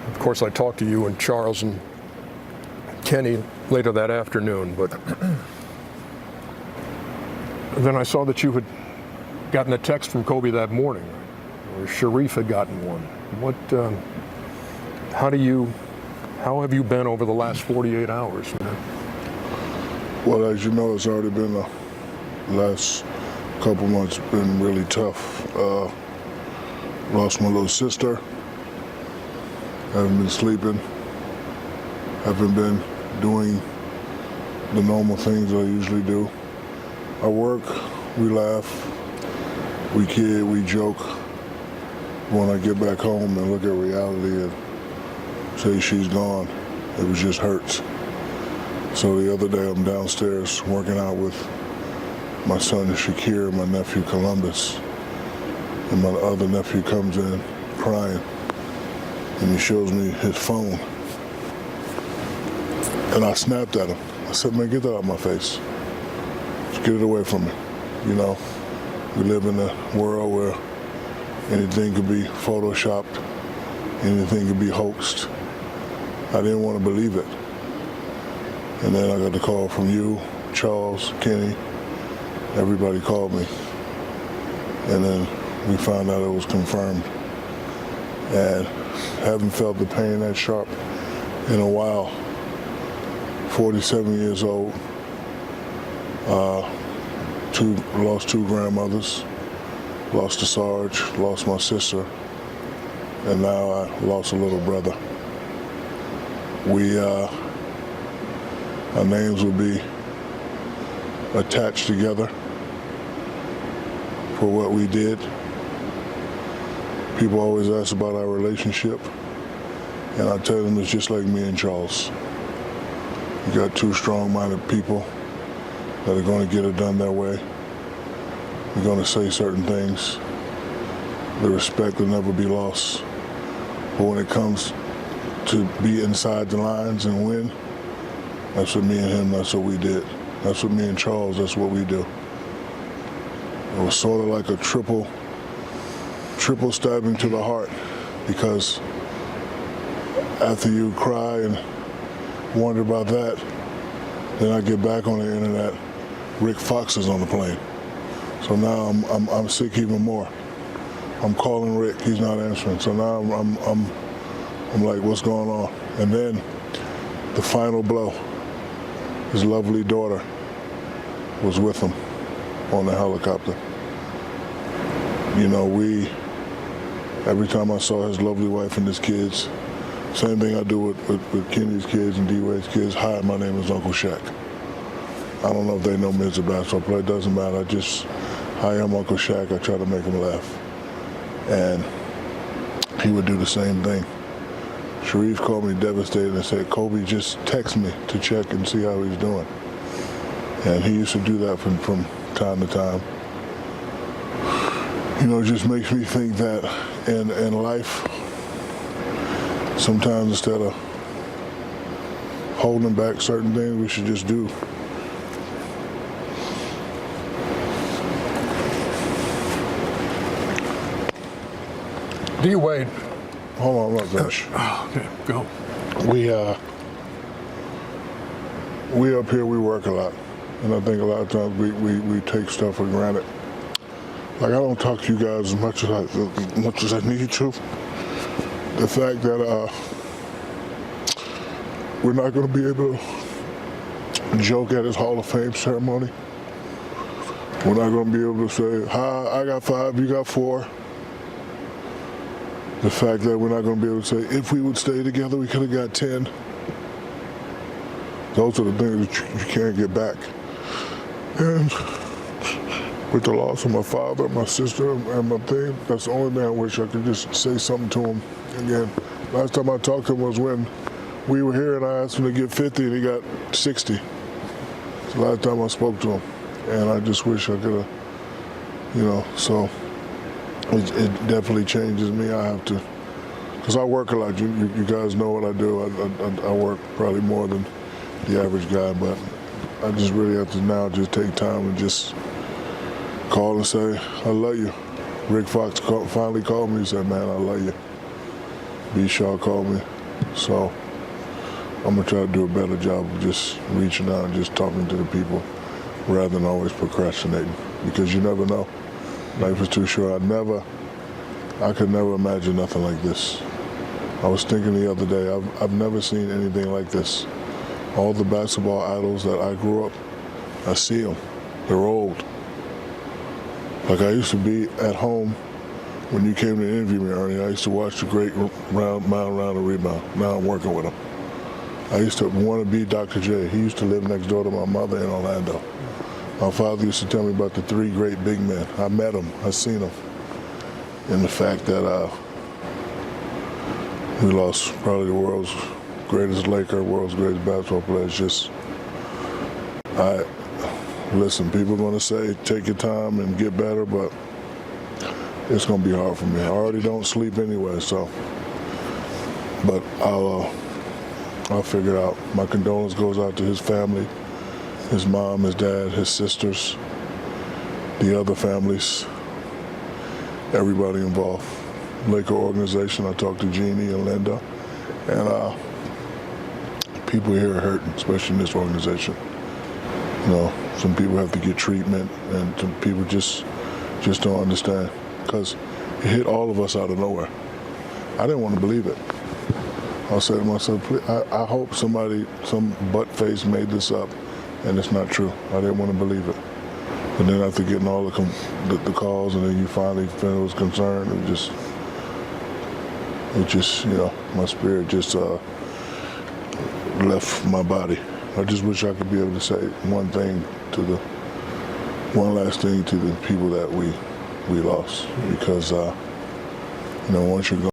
Of course, I talked to you and Charles and Kenny later that afternoon, but then I saw that you had gotten a text from Kobe that morning, or Sharif had gotten one. What, how have you been over the last 48 hours, man? Well, as you know, it's already been the last couple months been really tough. Lost my little sister. Haven't been sleeping. Haven't been doing the normal things I usually do. I work, we laugh, we kid, we joke. When I get back home and look at reality and say she's gone, it just hurts. So the other day I'm downstairs working out with my son Shakir and my nephew Columbus. And my other nephew comes in crying and he shows me his phone. And I snapped at him. I said, man, get that out of my face. Just get it away from me. You know, we live in a world where anything could be photoshopped, anything could be hoaxed. I didn't want to believe it. And then I got the call from you, Charles, Kenny, everybody called me. And then we found out it was confirmed. And haven't felt the pain that sharp in a while. 47 years old, lost two grandmothers, lost a Sarge, lost my sister, and now I lost a little brother. Our names will be attached together for what we did. People always ask about our relationship, and I tell them it's just like me and Charles. You got two strong-minded people that are going to get it done their way. We're going to say certain things. The respect will never be lost. But when it comes to be inside the lines and win, that's what me and him, that's what we did. That's what me and Charles, that's what we do. It was sort of like a triple stabbing to the heart, because after you cry and wonder about that, then I get back on the internet, Rick Fox is on the plane. So now I'm sick even more. I'm calling Rick, he's not answering. So now I'm like, what's going on? And then the final blow, his lovely daughter was with him on the helicopter. You know, every time I saw his lovely wife and his kids, same thing I do with Kenny's kids and D-Wade's kids. Hi, my name is Uncle Shaq. I don't know if they know me as a basketball player. It doesn't matter. Hi, I'm Uncle Shaq. I try to make him laugh. And he would do the same thing. Sharif called me devastated and said, Kobe, just text me to check and see how he's doing. And he used to do that from time to time. You know, it just makes me think that in life, sometimes instead of holding back certain things, we should just do. D-Wade. Hold on, I'm not finished. Okay, go. We up here, we work a lot. And I think a lot of times we take stuff for granted. Like, I don't talk to you guys as much as I need to. The fact that we're not going to be able to joke at his Hall of Fame ceremony. We're not going to be able to say, hi, I got 5, you got 4. The fact that we're not going to be able to say, if we would stay together, we could have got 10. Those are the things that you can't get back. And with the loss of my father, my sister, and my thing, that's the only thing I wish I could just say something to him. Again, last time I talked to him was when we were here and I asked him to get 50 and he got 60. It's the last time I spoke to him. And I just wish I could have, you know, so it definitely changes me. I have to, because I work a lot. You guys know what I do. I work probably more than the average guy, but I just really have to now just take time and just call and say, I love you. Rick Fox finally called me and said, man, I love you. B. Shaw called me. So I'm gonna try to do a better job of just reaching out and just talking to the people rather than always procrastinating, because you never know. Life is too short. I could never imagine nothing like this. I was thinking the other day, I've never seen anything like this. All the basketball idols that I grew up, I see them. They're old. Like I used to be at home when you came to interview me, Ernie. I used to watch the great mile round and rebound. Now I'm working with him. I used to want to be Dr. J. He used to live next door to my mother in Orlando. My father used to tell me about the three great big men. I met them. I seen them. And the fact that we lost probably the world's greatest Laker, world's greatest basketball player. It's just, listen, people are going to say, take your time and get better, but it's going to be hard for me. I already don't sleep anyway, so. But I'll figure it out. My condolence goes out to his family, his mom, his dad, his sisters, the other families, everybody involved. Laker organization, I talked to Jeannie and Linda, and people here are hurting, especially in this organization. You know, some people have to get treatment, and some people just don't understand, because it hit all of us out of nowhere. I didn't want to believe it. I said to myself, I hope some butt-face made this up, and it's not true. I didn't want to believe it. But then after getting all the calls, and then you finally was concerned, it just, you know, my spirit just left my body. I just wish I could be able to say one last thing to the people that we lost, because you know, once you're gone.